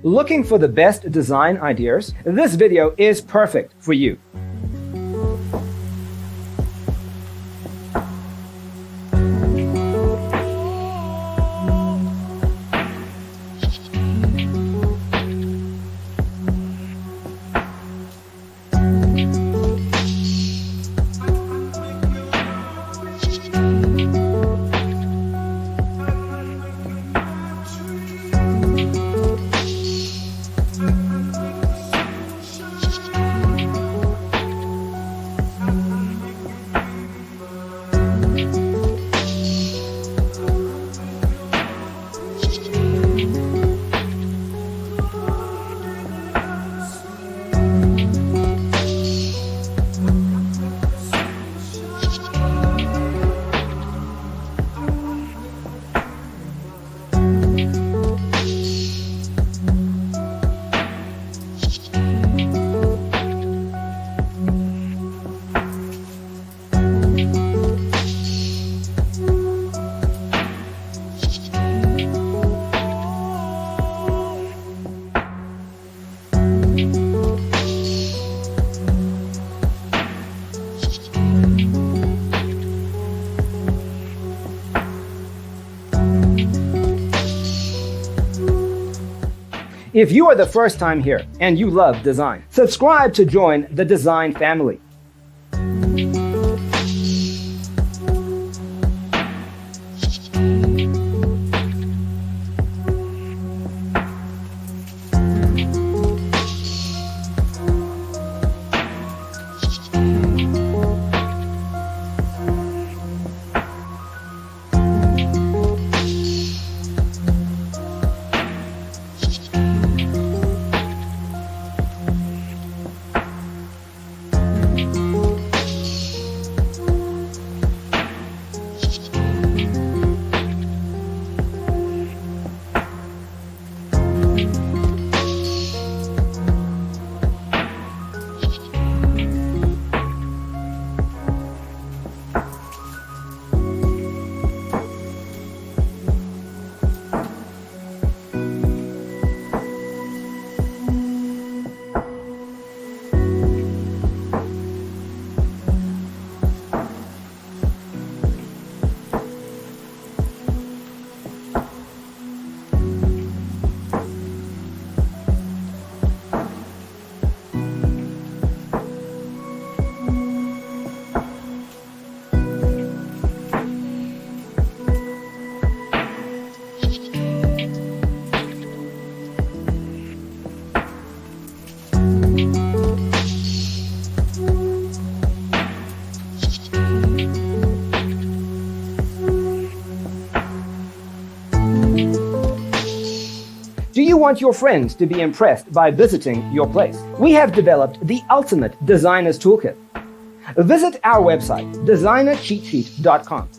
Looking for the best design ideas? This video is perfect for you. If you are the first time here and you love design, subscribe to join the design family. Do you want your friends to be impressed by visiting your place? We have developed the ultimate designer's toolkit. Visit our website, designercheatsheet.com.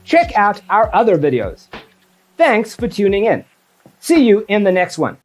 check out our other videos. Thanks for tuning in. See you in the next one.